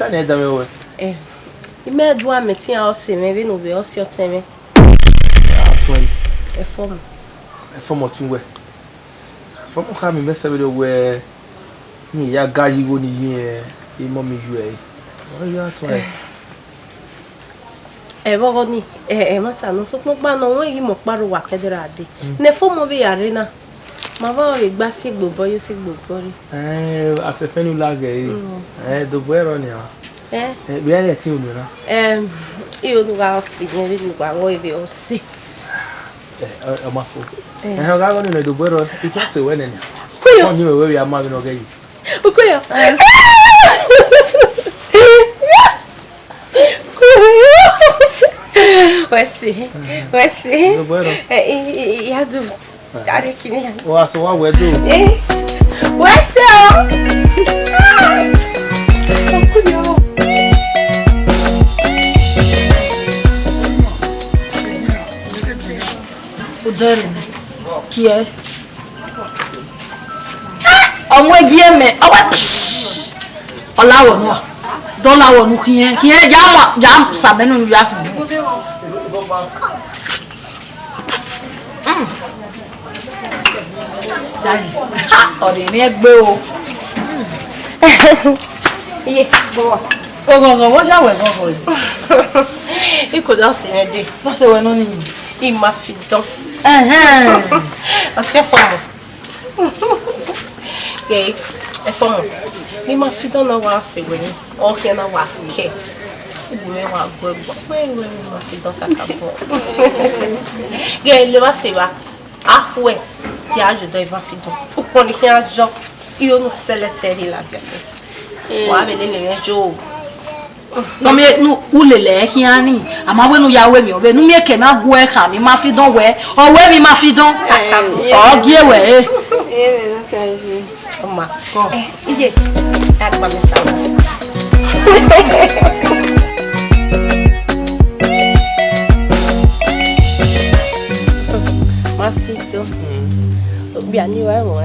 ya ne da me wo ime do ameti a o se me bi no be o se o teme e form otunwe form ka mi mesa be do we ni ya ga yi go ni yin e mo mi ju e o ya to bogo ni mata no so pa no won yi mo paro wa kedera ade ne form be yare na ma ba o gba si gbogbo yo si gbogbo ri asefenu lage do buero ni a bí ẹ tí o lò náà iyo nuga osi me bi nuga wo ibe osi ọmọ afọ ọgá gọ́nà ìlú ìdògbẹ́rọ ikú ọ̀sẹ̀ wẹ́ nẹ̀nẹ̀ wọ́n ní ìwé ìyá máa bí n'ọgẹ́ yìí Ukuyo Wesi yadu are kini ya wọ́n aṣọ wá wẹ́ dùn Wesi Ukuyo Udere kie ọmọ egi eme ọlawo no dolawo no kie ja sabenu ya ku Daddy ore ni egbe o iye bo ogogo wo ja we gogo iko da se me de wo se we no ni ima fidon Você é fomo. E aí, é fomo. Ni ma fidon na wa se we ni. O ke na wa ke. Ibume wa gbogbo. We ma fidon kakabo. Ge le wa se ba. Ah we. Ya ajuda iba fidon. O ko ni ke ajo. Iyo no seleteri la ti. Wa be le le jo. No me nu ulele kiani amawe nu yawe mi obe nu mi eke na gu e ka mi ma fi don we owe mi ma fi don o gi ewe No kazi oma ko iye agba mi sawa ma fi don bi ani wa mo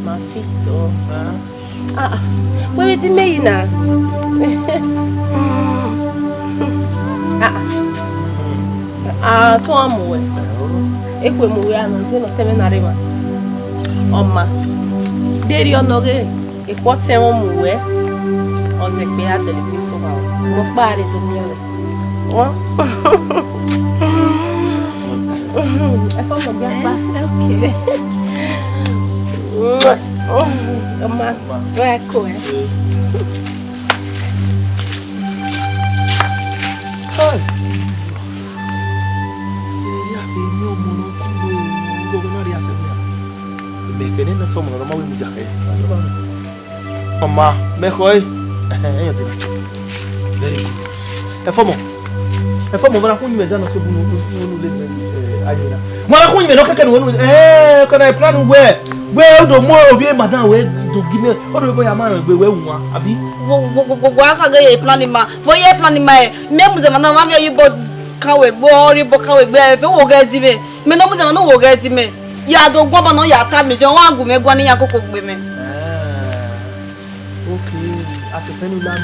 Ma fito. Where did me na? To amu. Ekwe mu ya no se no teme na rema. Oma. Deri onoge e ko te won mu we. O se pe a television wa. Mo pare to mi o. É como okay. Oma, vai comer. Ai. Ya vino monoculo gogonaria sebia. Me quenen na fama no mawe mujahe. Oma, me khoi. Yo te. Very good. É fama mara kunyi me dana so bunu le ayina. Mara kunyi me no keke no kana plan we do mo obi madam we do give me o do boy ama we wunwa abi wo aka ga ye plan ma wo ye plan ma me mu ze ma na ma me yibo kawe gbo ori bo kawe gbe e fe wo ga di me me no mu ze ma no wo ga di me ya do gbo ba no ya ta mi je wa gu me gwa ni ya koko gbe me okay asefenu la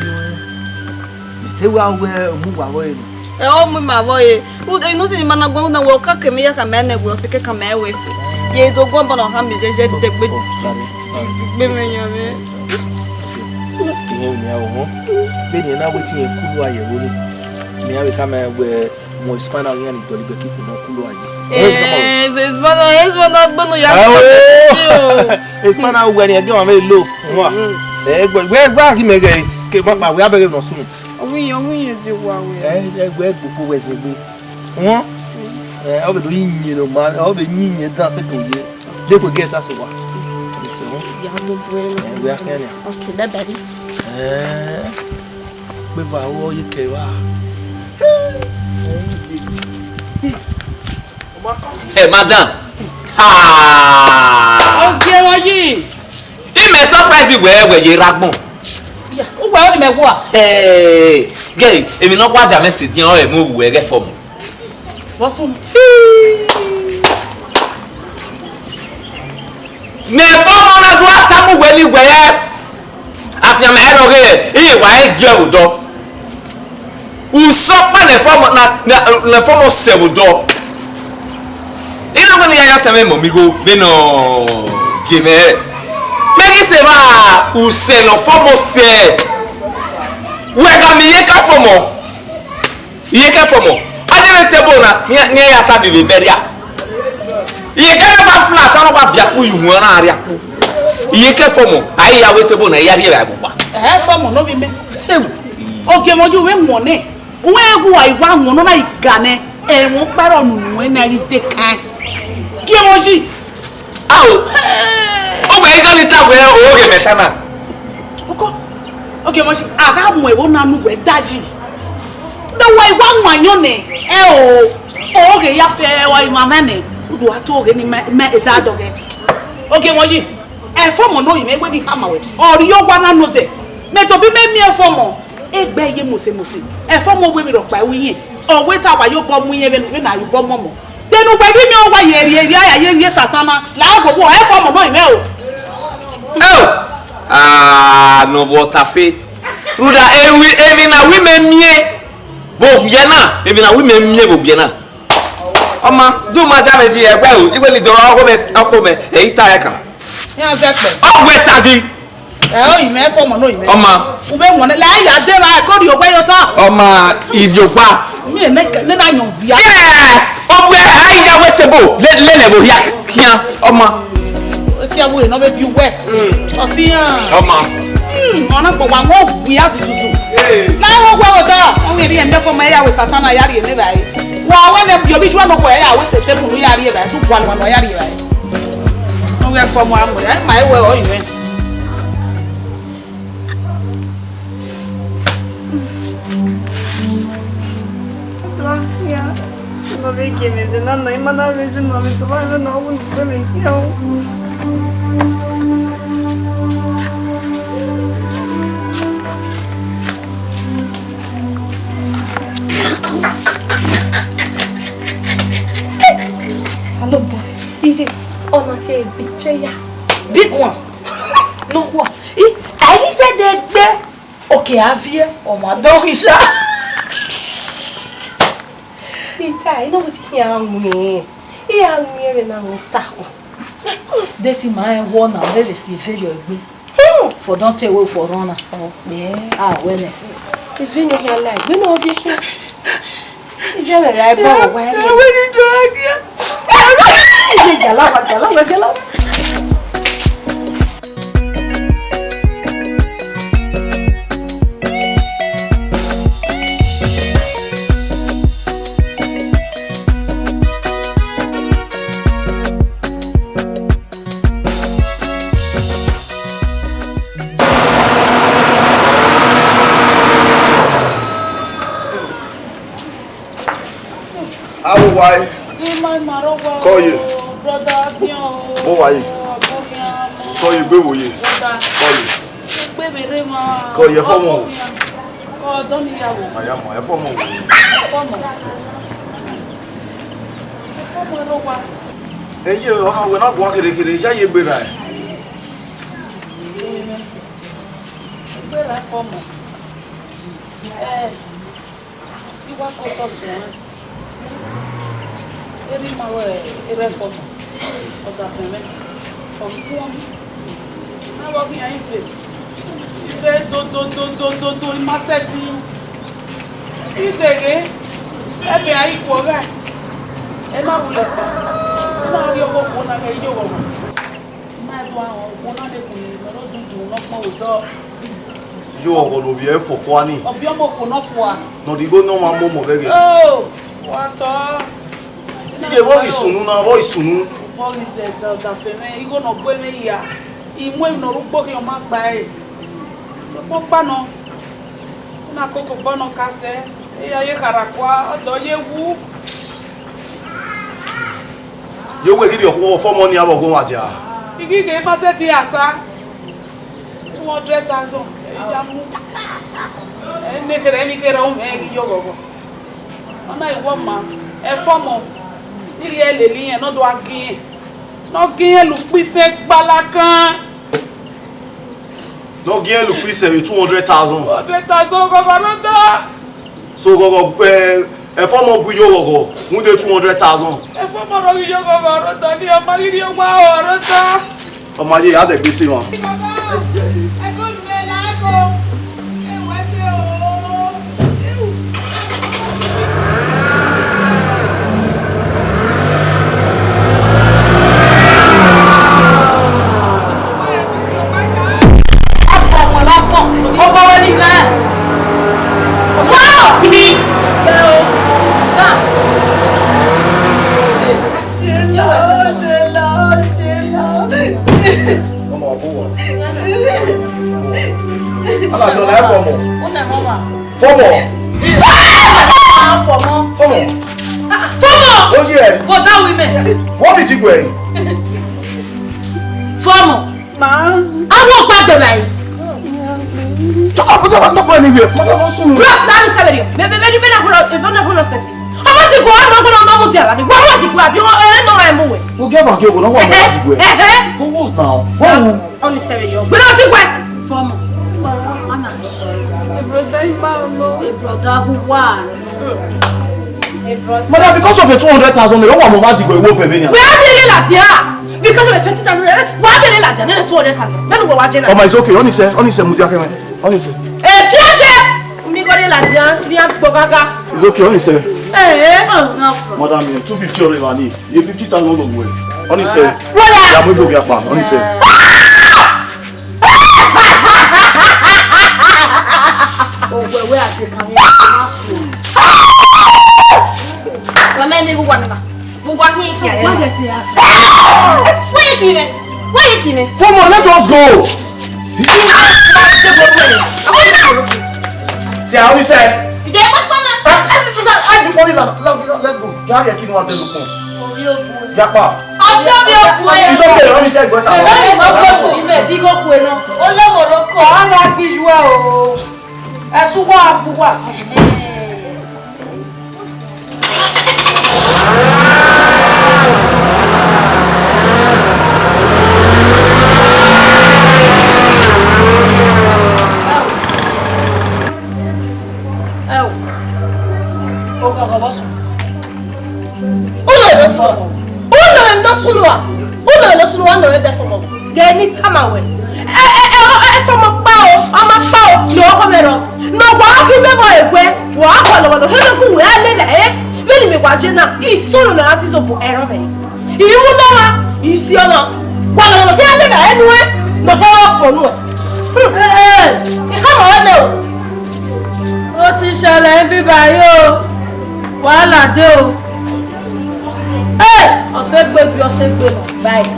mi te wa we mu wa wo o mu ma wo ye u de no se ma na gbo na wo ka ke me ya ka me na gbo se ke ka me we ye do gbo ba no ha mi je de gbe gbe me yan me ihe ni awo be ni na wetin e kulu ayewo ni mi awe ka me we mo spinal yan ni dolibe ki ko kulu aye es bana gbonu ya es mana we ni e ge wa me lo wa we gba ki me ge ke ma we abere no sunu oyin ti wa we egbe gbogbo we se gbe won o be do yin no ma o be yin dan se ko ye de ko ge ta so wa ya mo bueno we akene okay da bari pe va wo yi ke wa madam okay wa yi me surprise we ye ragbon ya o gba o ni me wo gay èmi no kwa ja me se din o e mo wu e ge form What's on? me formo na do atamu weli we afia me no ge e wa e ge odo usopa ne formo na formo se odo ino ngani ya tame mo migo beno jeme meni se va use no formo se we ga mi ye ka formo adele tebo na ni ya sa bi beria ye ka ba flat anu kwa bia ku yu na ari aku ye ka formo ai ya we tebo na ya ri ba bua formo no bi me oge mo ju we won we egu wa iwa won na igane e won paro nunu we na ri de kan ki mo ji awo o we ga ni ta we o ge meta na oge mo ji aga mo e won na nu we daji the way one wanyone oge ya fe wa imamene udu ato oge ni me edadoge oge mo yi e formo no ime gbe di hama we ori ogwa na no de me to bi me mi e formo egbe ye mose e formo gbe mi ro pa wi yin o we ta wa yo bo mu yin we na yo bo momo denu gbe bi mi o wa yeri aya yeri satana la agbo e formo no ime o no vota se ruda emi na wi me mie bo biena emi na wi me mie bo biena oma do ma ja meji egbe o igbe ni doro opo me eita ya kan ya ze pe o gbe taji o ime formo no ime oma ube won la ya de ba ko ri ogbe yo ta oma idiopa mi ne na yon bia o gbe ai ya wetebo le bo ya kian oma ti awo no be bi we o si yan oma ona po wa mo bia tutu na ho gwa o ta o ri en me formo ya we satana ya ri ne bai wa we le bi obi ju no ko ya we tete fun ya ri e bai tu kwa no ya ri bai o we formo amu ya ma e we o yin no ve que me dizem não ima na vez de nome tu vai não não também não Salobo ide ona te biche ya big one no wa e aí de gbe okay avie o ma do risha ita ino ti ya mi e a mi re na ta ko deti ma e wo na le receive your egbe for don take away for runner wellness ti vino ya la gbe no vie ki ije me la bo wa e we ni do agia gala How why? Call you. Brother Dion. How are you? Call you, baby. Call you. Baby, ma. Call you for more. Oh, don't you have? I am my for more. Hey, you we're not walking the yeah, you be right. You want to talk to me? Every man every form of that family. From how about me? I say, he said, don't, my setting. He said, every I equal guy. And I will let her. And I will go on and you go. My one of the not more dog. You are going to be here for funny. Of your mouth, not for. No, the go no one more again. Oh, what? Yeah, what is soon now? What is soon? What is it? The family, you go no go me here. He went no look back your mark by. So, Papa no. Na koko bono kase. Eya ye karakwa. Odo ye wu. You will get your for money. I will go at ya. You give us a tiasa. 200,000. Jamu. Any get on egg yogo. On I want man. A former. Il y a les liens, non doit gagner. No gain lupise balakan. No gain lupise 200,000. 200,000 gogoronda. So gogo e formo guyo gogo, mu de 200,000. E formo ro guyo gogoronda ni o mari ni o ma oronda. O ma ye ya de gbese wọn. E ko me la ko. E wa se o. Ọba wa ni kan. Wow! Ala do na formo. Una mama. Formo. Formo. Formo. Formo. O je. What are women? What did you go? Formo. Ma. Awo pa gbe bayi. Stop anywhere. Plus that is seven. Bebe na kono sesi. Omo ti go na kono no mo ti ara ni. Wo ti go abi won no wa mu we. Go get back here, go no wa mo ti go. For what now? Who? Only 7 years. Gbe na ti go. Formo. Mama. A brother who won. Mother, because of the 200,000, they don't want mama to go away from me. We are really latia. Because of the 20,000, we are really latia. Then the 200,000. Then we watching. Oh my, it's okay. Only say mutia keme. Only say. Mi go dey latia. Ni agbogaga. It's okay. Only say. What's not from? Madam, 250 already money. You 50,000 no go. Only say. Voilà. Ya mo go get pan. Only say. Oh, where are you coming? Mama, ni go wana. Go wana here. Why get your ass? Where you came? Come on, let us go. See how we say? You dey want mama? Let's go. Carry a kid one tell look. Japa. Ọjọ́ mi ò kú ẹ. It's okay. Only say go ta. Bẹ́ẹ̀ni mo go to ime tí go ku ena. Olówó ko. Ara bijua o. Ẹ̀sùn wà àbúwà. Gani tamawe. From a bow, I'm a bow, no homero. No walking me by a way, walk on the Hulu, I live eh? Really, me watching now. He's so nice as a error. You know, you see, one of the live anyway, no more. Come on, no. Ó ti ṣẹlẹ̀ bí báyìí o. Wàhálà dé o. Ọ̀sẹ̀ gbé bí ọ̀sẹ̀ gbé lọ báyìí.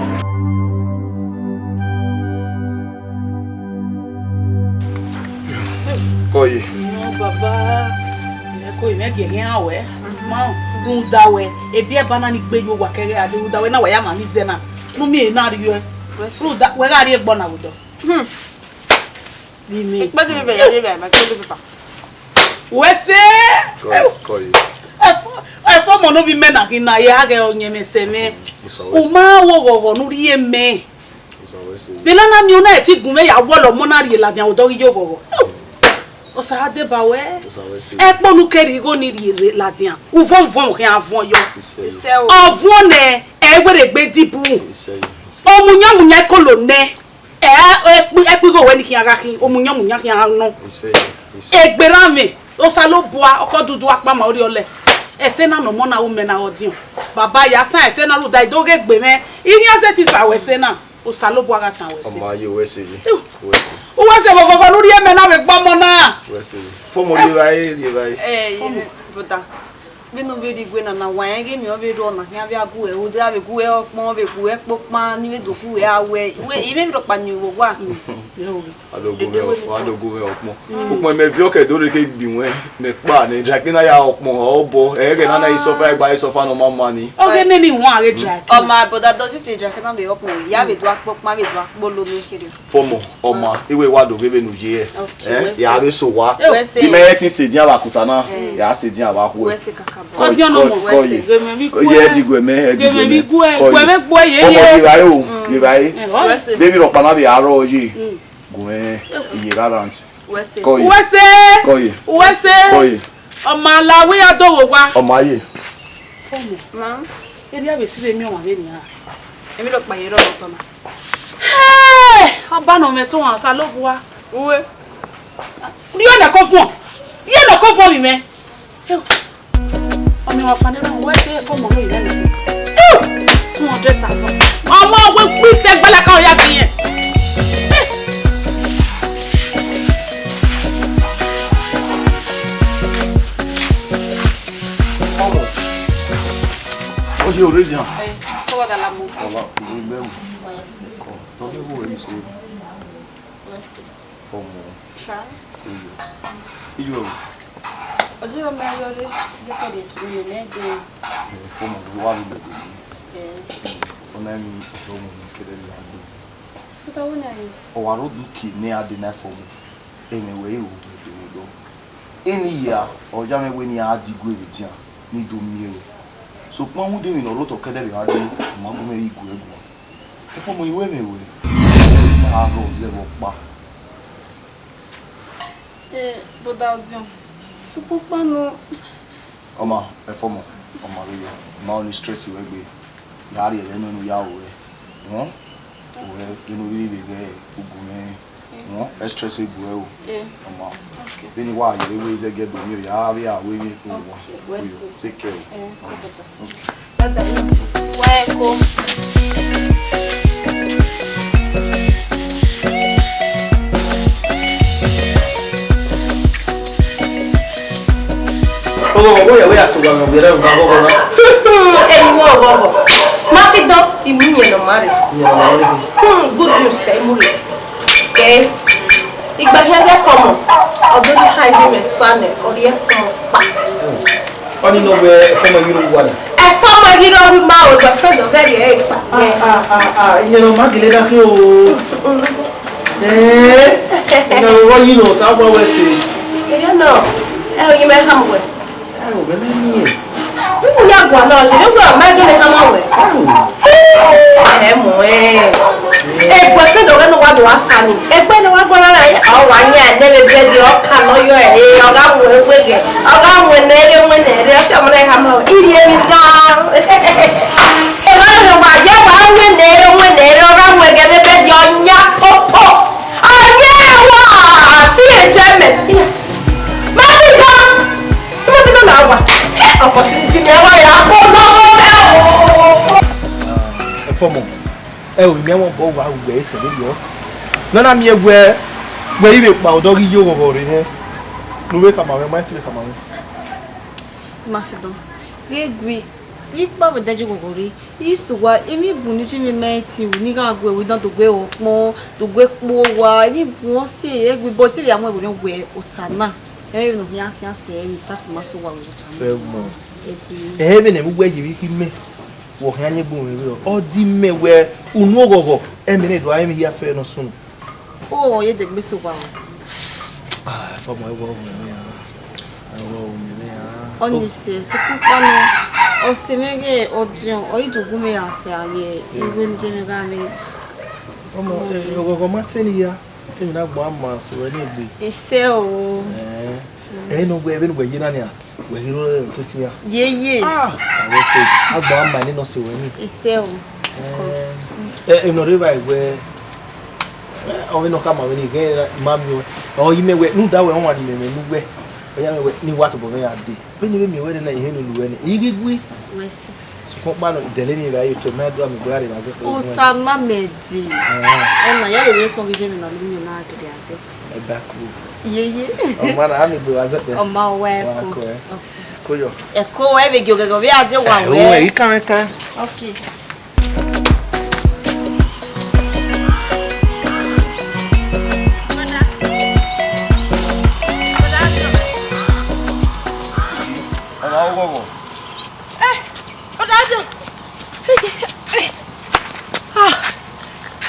Koyi. No baba. Ko ime ge yen awe. Ma gun dawe. Ebi e bana ni gbe yo wa kere ade ru dawe na wa ya ma ni zena. Nu mi e na ri yo. Fruit da we ga ri egbo na wudo. Ni mi. Ìpè tí mi bẹ̀ yọ débẹ̀ mà kí ló fi fà. Wese. Koyi. Efo mo no vi mena ki na ya ge onye meseme. O ma wo wo nu ri eme. Bela na mi ona e ti gun me ya wo lo mo na ri la jan o do ri yo gogo. O sa de ba we. E ponu keri go ni ri la jan. U von ki avon yo. Iṣẹ́ o. Avon ne e were gbe dibu. O munya ko lo ne. E pi go we ni ki aga ki o munya ki aga no. Egbera mi. O sa lo boa oko dudu apa ma ori ole. Ese na no mo na o me na odion. Baba ya san ese na lu dai doge gbe me. Irin ase ti sa we se na. O sa lo boa ga san we se. Ọmọ ayé wẹ́sẹ̀ yìí. O wa se baba lórí e me na we gbo mo na. Wẹ́sẹ̀ yìí. Fọ́mọ lè báyìí. Bùtà. Bínú bí di gbé na wa yẹn mi o be do na ya bi agu e o de abi ku e opon be ku e popan ni we do ku e awe. We ime mi do pa ni wo wa. Adogo ọpọn. Ọpọn me bi oke do re ke bi wọn. Me pa ni drakina ya ọpọn obo. E ge na na isofa egba isofa no mama ni. O ge ne ni won are drag. O ma bùtà do si se drag na be opon we. Ya be do apopan be do apolo mi kiri. Fọ́mọ ọmọ iwe wa do gebe nu je e. Ya be so wa. Wẹ́sẹ̀. Bi me tin se din abakuta na. Ya se din abaku e. Wẹ́sẹ̀ kaka. Odi ono mo. Gbeme mi ku. Ye ti gbeme, Gbeme mi ku e. Gbeme po ye Omo ye. ti bayi o, le bayi. David ọ̀pá na bi aro yi. Gbeme iye rarant. Koyi. Wese. Koyi. Wese. Koyi. Ọmọ alawe adowo wa. Ọmọ ayé. Fomo. Ma. Eri abesire mi o wa be ni ha. Èmi ló pa iro lo so ma. Ọba na me to wan sa lo wa. Uwe. Ri na ko fun. Ri na ko fun mi me. Ọmọ wa fani ran we se fo mo lo ire mi. 200,000. Ọmọ we gbe se gbala kan ya bi yen. Ó ṣe already han. Fọwọ́ da la mo. Ọba gbogbo ẹ̀wù. Tó ní wo èyí ṣe fọ́ọ̀mù Sa. iyo Ojo ma yore de ko de ki mi me de. fọ́ọ̀mù wà lóde ní ọ̀nà ẹ̀mí ọ̀dọ́mù ní kéré ní adé. Puta wona yi. Ọ̀wàrọ̀ dúkì ní adé náà fọ́ọ̀mù ẹ̀mẹ̀wẹ̀ ìwò ìdòwòdó. Ẹni yà ọjà mẹ́wẹ́ ni àdìgbò èrèdíà ní ìdòmí ẹ̀rọ. So pọ́n mú dèmí náà lọ́tọ̀ kẹ́dẹ̀ rẹ̀ adé ìmọ̀gbọ́n ìgò ẹ̀gbọ́n. Ẹ fọ́ọ̀mù ìwé mẹ́wẹ́ máa rọ̀ lẹ́wọ̀ pa. Boda odion. Supo panu. Ọmọ ẹ fọ́ọ̀mù ọmọ rẹ̀ yẹ máa ní stress ìwé gbé yàrá rẹ̀ lẹ́nu inú yà òwe wọ́n òwe inú rí lè gẹ́ ogun mẹ́rin wọ́n ẹ stress ìgbò ẹ̀ o ọmọ bí ni wà á yẹ ewé iṣẹ́ gẹ́gbẹ̀ mi rẹ̀ yàrá rí àwé mi kò wá take care o. Weko. Ogo ya wea suga no bere una gogo na. Eni wo gogo. Ma fi do imunye no mare. Good news say muri. Okay. Igba hege fomo. Odo ni haje me sane, ori e fomo pa. Oni no we fomo yuru wala. E fomo yuru wi ma o gba friend of very e pa. Nyero magile da ki o. No wo you know sa bo we say. You know. E o yime hamwe. Ayo be me ni e. People ya gwa na je, you go magile hamwe. Mo boyfriend of no wa do asani. Egbe no wa gbona na o wa nya ne be be di o ka no yo e o ga mu egbe o ga mu ne le mu ne re se mo na ha ma iri emi ga e ba no ma je ba mu ne le mu ne re o ga mu egbe be di o nya popo anya wa si e jeme ma fi do na wa opportunity me wa ya ko no E fomo e o mi won bo wa we ese le yo nana mi egwe we ibe pa odori yo gogo re he no we kama we might be kama we Ma fi do. Egwe. Ipa bo daji gogori. Isuwa emi bu ni ji mi meti u ni ga gwe we don to gwe opon to gwe po wa emi bu won se egwe bo ti ri àwọn ewo gwe otana. Emi no ya se emi ta si ma so wa otana. fe mo e be ne mu gwe yi ki me wo han nye bu we o di me we unu ogogo e me ne do ai me ya fe no sun Oh, ye de gbe so wa. fomo e wo me ya awo me ya Oni se so pupanu o se mege odion o idogun me ase aye iwe nje me ga me. fomo e ogogo mateni ya e me na gbo ama se we ni gbe Ise o. no gbe be no gbe yina ni a we hiro to ti ya Ye. sawe se agbo ama ni no se we ni Ise o. no river we o no kama we ni ge mami o yi me we nu da we won ni me nu we o ya me we ni what bo me ade be ni me we na ihe no lu we ni igigwi Wesi. so pa no dele ni ba yo to me do am gbe ari na so O ta ma medi. Ona ya le respond ge me na lu me na ade ade. e ba ku Ye. o mana ami do azepe O ma we ko. ko yo E ko e be ge o bi ade wa o we. e kan kan Okay. Ogogo. Odajo.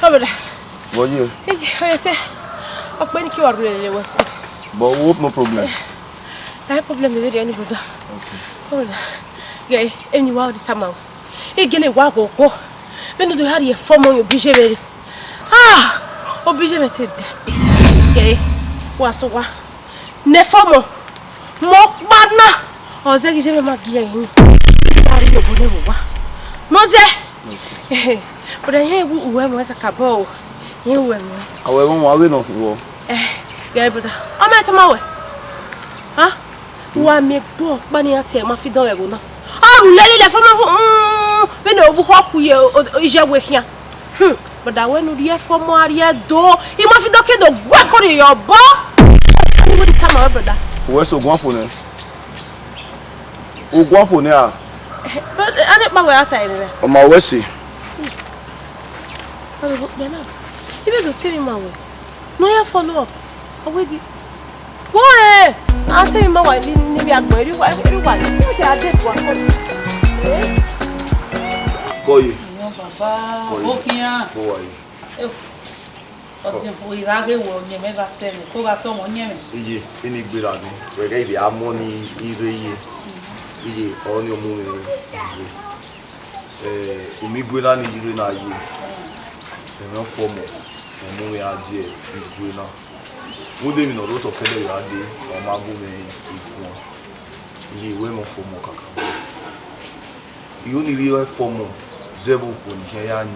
Obeda. Boye. Oye se. Ope ni ki wa rule le wasi. But hope no problem. I have problem with any brother. Gay, and you are the Tamau. A gilly waggle. When do you have your form on your bijou? Ah, obligated. Gay, was so what? Nefomo. Mock badna. Or Zaggy Magian. Mose. But I hear who went like a cabo. You went. However, we know. Gay, but I'm at my way. Huh? Why make poor money at my feet? Don't I? Oh, let it from when over walk is your way here. But I went to the for more door. He must be the work on your bar. What time over that? Where's the one for them? Who go for now? But I didn't know where I tied. On my way, see. You better tell me my way. No, you follow up. I waited. Why? I say my wife didn't be at my everyone. I did one. Go you. Papa. Okia. Go away. O tempo irage wo nyeme ga se mi ko ga so mo nyeme. Iye, ini gbera ni. We ga ibi amoni ire iye oni omu mi. Umi gbera ni ire na ye. Emi fomo. Omu ya die igbera. Mude mi no ro to kele ya de o ma go me iku. Iye we mo fomo kaka. Iyo ni ri fomo zebo ko ni ya ni.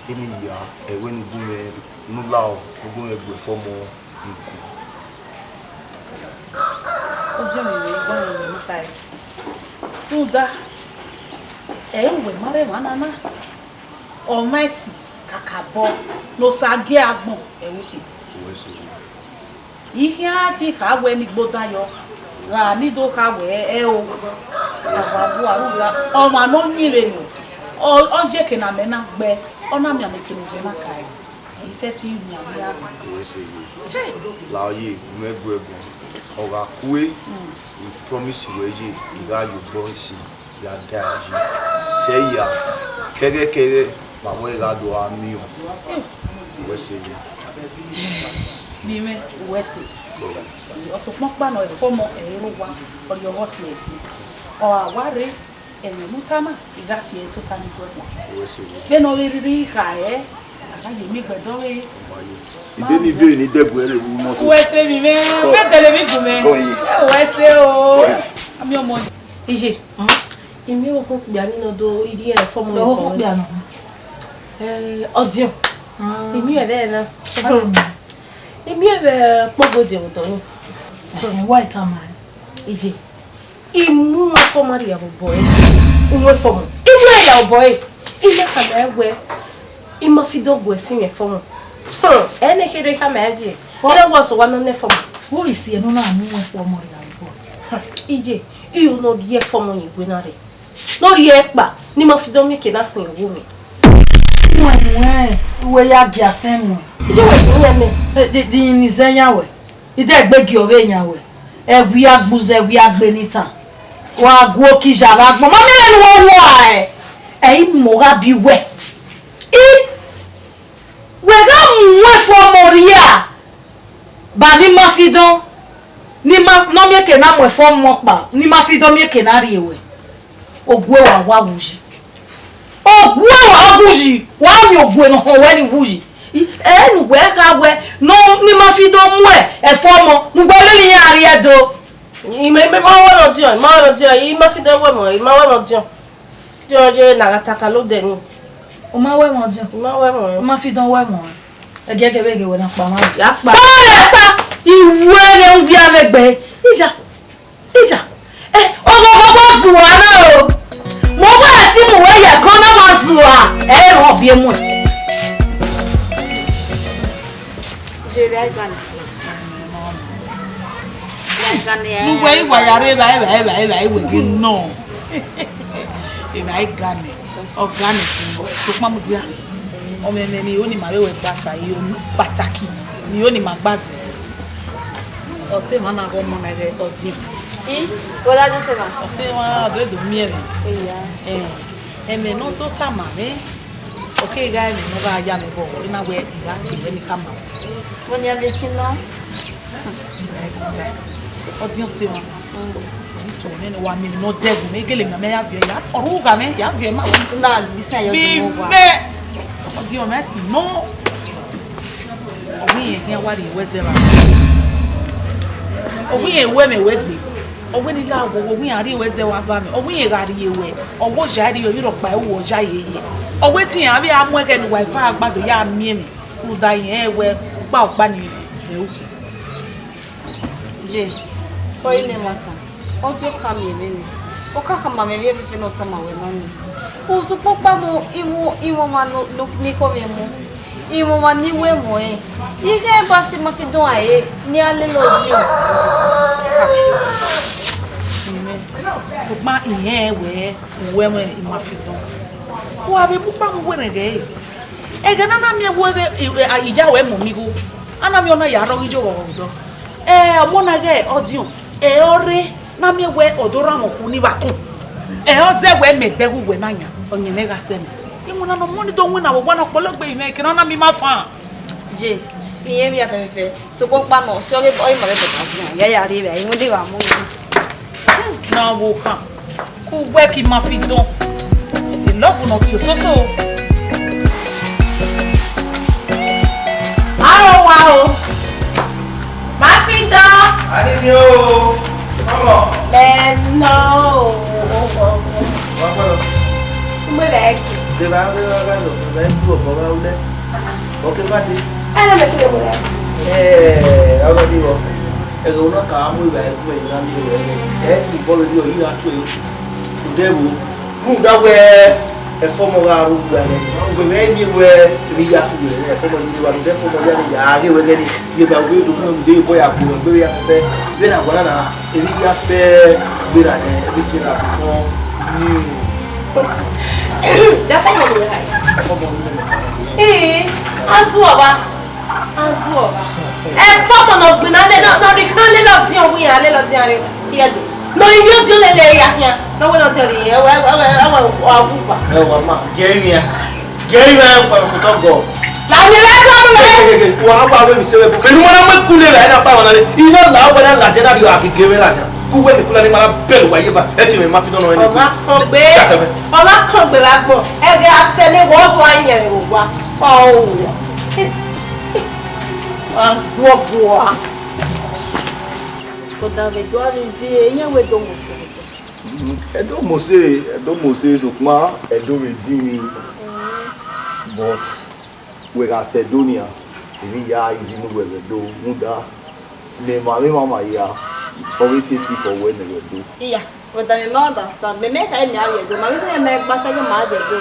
Emi ya ewe ni gume nulao gume gbe fomo iku. O je mi we gba mi mutai. Tu da. We mare wa nana. O maisi kakabo no sage agbon ewe pe. Ihe ati ka we ni gbodayo ra ni do ka we o ababu arula o ma no nyire ni o je ke na me na gbe ona mi ameke ni fe na kai ise ti yu ami a la ye me gbo o ga kuwe you promise we je iga you boys ya daji say ya kege ma we ga do ami o we say Mime wesi. Oso pokpa no efomo ero wa o yo ho si esi. O aware ene mutana igati e totani gbo. Wesi. Be no riri ka aka ye mi gbedo we. Ide ni ve ni degbo ere wu mo so. Wesi mi me be tele mi gume. Wesi o. Ami omo. Ije. Imi o ko gba ni no do iri e fomo e ko gba no. Audio. Imi e be na. Emi ebe pogode odoyin. Why come Ije. Imu afọ mari ya boy. Unwe fomo. Imu ya boy. Ile ka na ewe. Ima fidogo esin e fomo. Ene kere ka ma ege. Ile wo so wa no ne fomo. Wo isi enu na anu we fomo ya boy. Ije. Iyo no die fomo ni gbe na re. No ri epa ni ma fido mi ke na hun ewo mi. We ya gi asenwe. Ije we ni me. Di ni zenyawe. Ide gbegi ore yanwe. Ewi agbuze ewi agbe nitan. Wa gwo ki jara gbon. Mo mi lenu wo wo e mo ga bi we. We ga mu fo moria. Ba ni ma fi don. Ni ma no mi ke na mo fo mo pa. Ni ma fi don mi ke na ri ewe. Ogwe wa wuji. Ogwe wa wuji. Wa mi ogwe no ho we ni wuji. Nu we ka we no ni ma fi don mu e fo mo. Nu gbe le ni ari edo. Ime ma wa no tion, ma fi don we mo, ma wa no tion. Jojo na gataka lo de ni. O ma we mo jon. Ma we mo. O ma fi don we mo. E gege bege we na pa ma. Ya pa. Pa iwe le un bi amegbe. Ija. O su wa na o. Mo ba ti mu we ye kan na ma su wa. E ro bi emu. Je vais gagner. Nugo iwa yare ba iwe gi no. E ba igane. Ogane sinbo. So pa mu dia. O me ni oni ma we bata yi onu pataki. Ni oni ma gbazi. O se ma na go mo na ge odi. Voilà, je sais pas. O se wa do do miere. Eme no to tama me. Okay guy me no ga ya me bo. Ina we ati we ni kama. Bon, il y a des qui non. audience wa to me no wa me no degu me gele me ya vie ya oru ga me ya vie ma wo na bisa yo mo wa be audio me si no owi yen wa ri weze ba owi yen we me we gbe owi ni la wo owi ari weze wa ba mi owi yen ga ri ewe owo jari yo ro pa ewo ja yeye owi ti yan bi amu ege ni wifi agbado ya mi mi ku da yen ewe pa opa ni e o je ko ile mata audio kam yemeni o ka kama me vie fi no tama we no ni o so popa mo iwo ma no ni ko me mo iwo ma ni we mo e ige ba si ma fi don aye ni ale loju so ma iye we mo ma fi don o abi popa mo we nge e ga na mi we ija we mo mi go ana mi ona ya ro ijo go do omo na ge audio ore na mi we odora mo ku ni bakun oze we megbe gu we nanya onye me ga se mi imu na no money don win awo na pologbe ime kina na mi ma fa je iye mi afefe so ko pa no so le boy ma be ta ya ri be imu di wa mu na wo kan ku we ki ma fi don the love not you so wow ma fi don Ani yo. Vamos. No. Come back. Te va a ver acá, lo ven tú, por va ule. ¿O qué pasa? Ana me quiero morir. Ahora digo, es uno acá muy bien, muy grande. Es un polo de hoy a tu. Tu debo. Muda we e fomo ga ru ga ni. O be mi we ri ya fu e fomo ni wa de fomo ya ni ya ge we ge ni. Ye ba we do no de boy a ko be ya fe. Be na wala na e ri ya fe be ra de everything na ko ni. Da fomo ni ha. Fomo ni. Azuoba. E fomo no gbe na le no ri kan le lo ti o wi ya le lo ti are. Ye do. No you do le ya. No we no tell you. Abuba. Wa ma, Jeremia. Jeremia kwa so go. La mi le ko mo. Wa ba we mi se we. Pẹ̀lú wọn na me kule ba na pa wọn na. Ijo la wa na la je na ri wa kekere la ja. Ku we ke kula ni mara belu wa ye ba. E ti me ma fi don no any. Ọba kan gbe wa gbọ́. E ge ase ni wo do ayen wo wa. Boa. ko da ve do ali je yen we do mo se Edo Mose so kuma Edo Medini, but we are Sedonia. If ya is in we do muda. Me mama ya always say for when we do. iya ko da me ma understand me ka ni aye do ma me me gba ta ma de do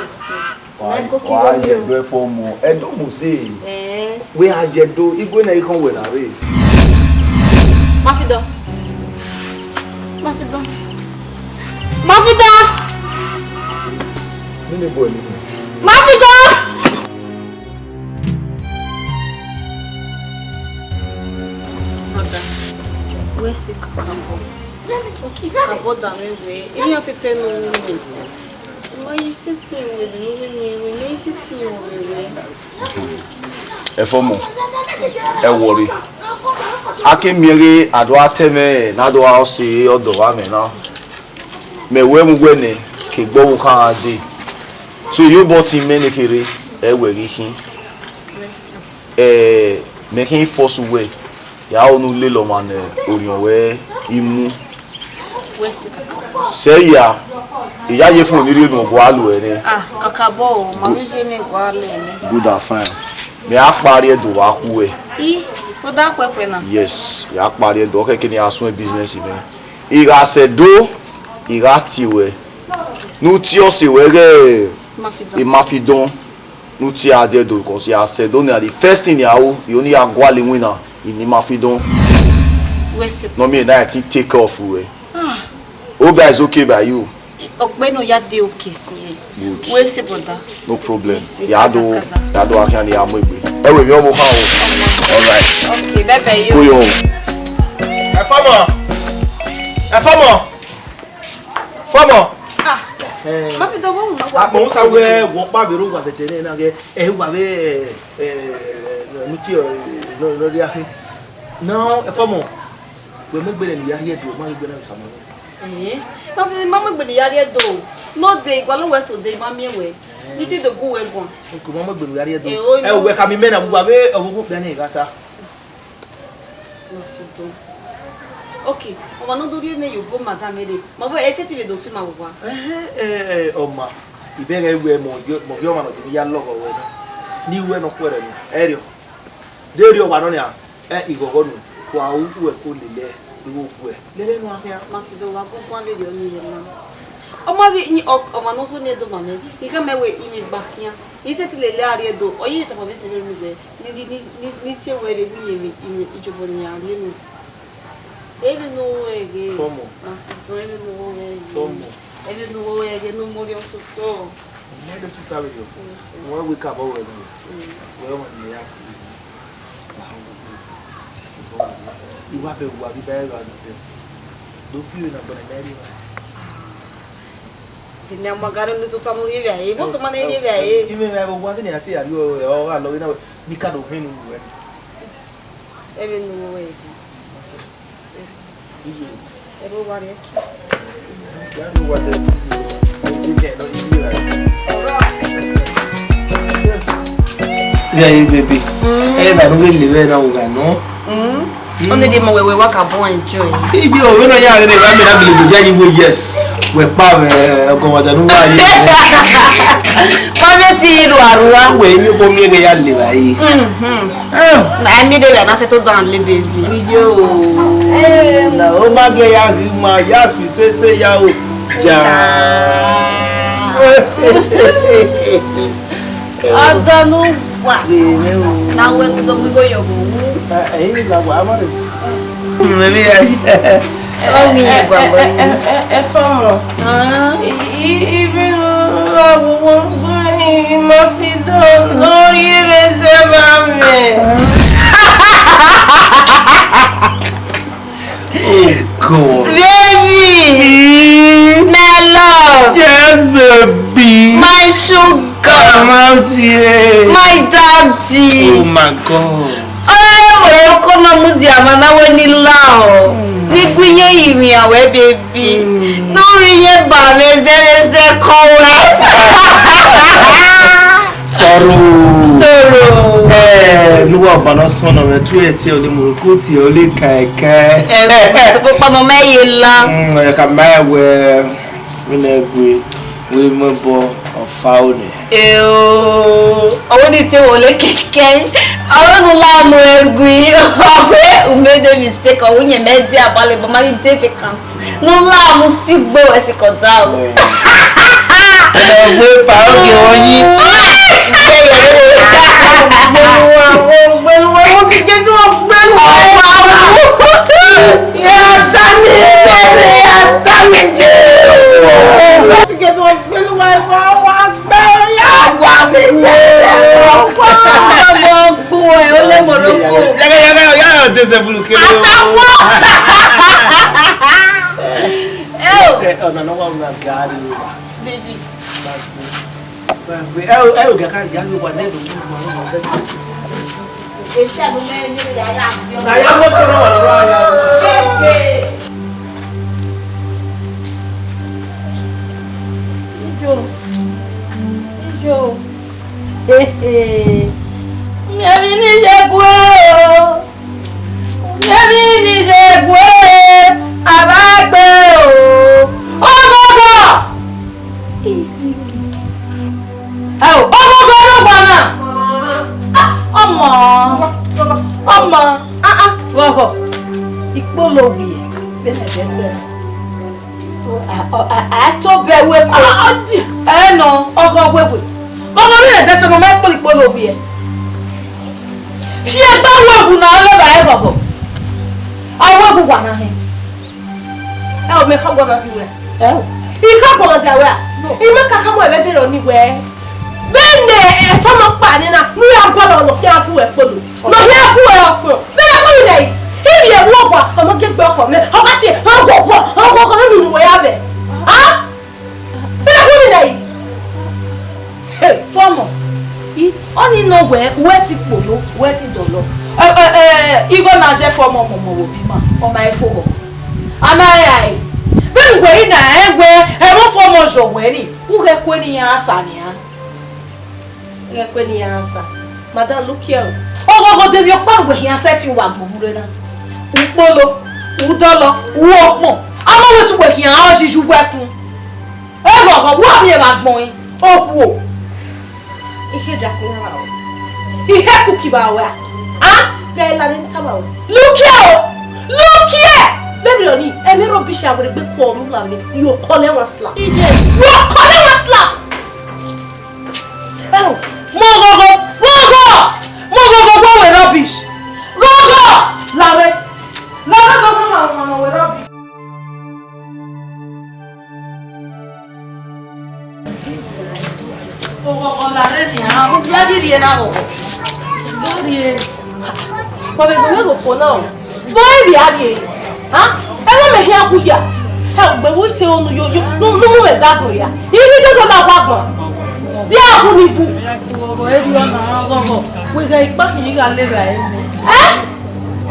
Why you do for more? Edo Mose. We are Jedo. Igwe na ikon we na re. Mafido. Mini boy ni. Mafido. Mother. Where's the cucumber? Okay, cucumber da me we. Even if you no me. Why you sitting with me? We may sitting with Efomo. E worry. Ake miere ado ateme na do ose odo wa me na. Me we mu gwene ke gbo kan ade. So you bought him many kere e we ri hin. Me kin force we. Ya onu le lo man orion we imu. Say ya. Iya ye fun ni ri nu go alu ere. Kakabo, ma mi je me go alu ene. Good afternoon. Me a pari edo wa ku we. O da kwekwe na. Yes, ya pari edo ke kini asun business even. Ira sedo, ira tiwe. Nu ti o se were Mafidon. Nu ti ade do because ya sedo na the first thing ya o, you only agwale winner in Mafidon. No me na I take off we. Oh guys, okay by you? Okpeno ya de okay si. Good. We se brother. No problem. Ya do akani ya mo egbe. Ewe mi o mo ka. Okay, bye Go you. yo. Famo. Mafido wo mo A mo sa we wo pa bi ro gba bete na ge e gba be nuti no ri ahin. No, Famo. we mo gbe ni yari edo ma gbe na kama Mama gbe ni yari edo no dey gwa lo we so dey ma mi we ni ti do go we gon ko mama gbe ni yari edo e we ka mi mena bu abe ogugu gbe ni gata okay o no do ri me yo bo madam ede mo bo e ti ti be do tu ma wo wa o ma ibere ewe mo yo ma no ti ya logo we ni we no kwere ni erio derio wa no ni a igogo nu kwa uwe ko lele iwo ku e lele nu ahia ma fi do wa ko pon le yo ni na o ma bi ni o ma no so ni do ma me i ka me we imi gba kian i se ti lele ari edo o yi ta pa me se le mi be ni ti we re bi imi ijobo ni ari mi ele no ege Como ma fi do ele no ege Como ele no ege no mori o so so me de su tabe yo mo we ka bo we ni we mo ni ya iwa be wa bi be ra do fio na bana na ri dinha magaro no tu tá no livre aí você manda ele livre aí ime me bo wa ni ati ari o ga lo na ni ka do hinu we ele no ege eu vou lá aqui ya no wa de yeah, baby. Hey, I don't really live now, no. Only the more we work up and enjoy. If you are not young, they want me to believe yes. We're power, go what I know. Family to Arua, when you go me a live. I made it and I settled down, baby. No, my yes, we say, Yao. I don't know what. Now we're going to go your home. Maybe Oh, me, Famo. Even my feet don't even cool. Baby! My love! Yes, baby. My sugar! Come out here. My daddy! Oh my God. Oh, come on, Mudiama, now when you love. Niguye imi awe baby. No riye bame zeze kowe. Sorrow. Luwa bana sona me tu eti o le muruku ti o le keke. Se po pa no me yela. Ya ka ma we na egwe we mo bo ofa oni. Owo ni ti o le keke. Awo no la no egwe. Owe o made a mistake o nye me di abale but my difficult. No la mo si gbo e si kọjá o. We pa o ki oyin. Igo na je for mo obi ma. O ma efo go. Amaya e. Be ngwe na engwe e mo for mo jo we ni. U ge kweni ya asa ni ha. Ge kweni ya asa. Madam look here. Ogogo de yo pa ngwe ya set you wa gbogure na. Upolo, udolo, uopo. Ama we tu we ki an o si ju we kun. E gogo wo mi e ba gbon yin. O ku o. Ihe dakun ha o. Ihe ku ki ba wa. Ah? Ge la ni sama o. Look here. Look here. Baby oni, e me rubbish abure gbe po mu la mi. You call him a slap. You call him a slap. Oh, Mogogo, go with rubbish. Go, Lare, go with rubbish. Oh, Lare, I'm bloody now. Bloody. But we go for now. Boy, we are here. Huh? I want me here for ya. Help, but we say on you. No me that go ya. You is so that one. Dia ko ni ku. Go e dio na go. We ga ipa ki ga le ba e.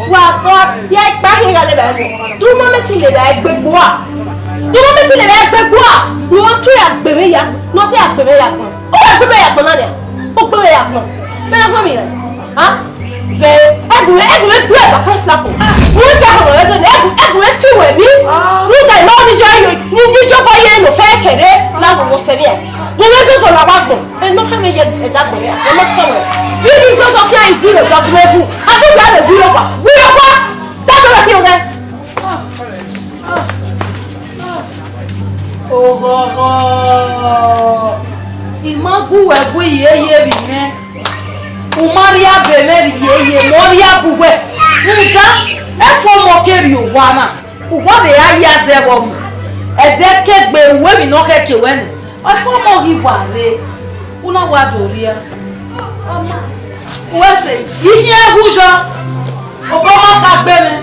Wa ko ya ipa ki ga le ba e. Du mo me ti le ba gbegbo a. Du mo me ti le ba gbegbo a. Ni won to ya gbere ya. No ti ya gbere ya kan. O wa gbere ya kan na ni. O gbere ya kan. Me na ko mi re. Ha? Ge edu du e ba kan slap. Wo ta ho e do edu fi we bi. Ni ta ma ni jo ni jo ko ye no fe kere la wo se bi e. Vous êtes sur la vague. Et non, mais il y a des d'accord. Il y a des d'accord. Il y a des choses qui ont été le d'accord. À tout le monde, vous quoi? Vous quoi? D'accord, la fille, Oh, il m'a boué, bien. Ou Maria Bemer, Moria Boué. Il faut moquer au Wana. Ou quoi de Ayazebom. Et dès que vous avez non quelque chose. Ọfọmọ ìwàlẹ̀ una wa doria ọmọ wese ihe egwujo obomo ka gbeme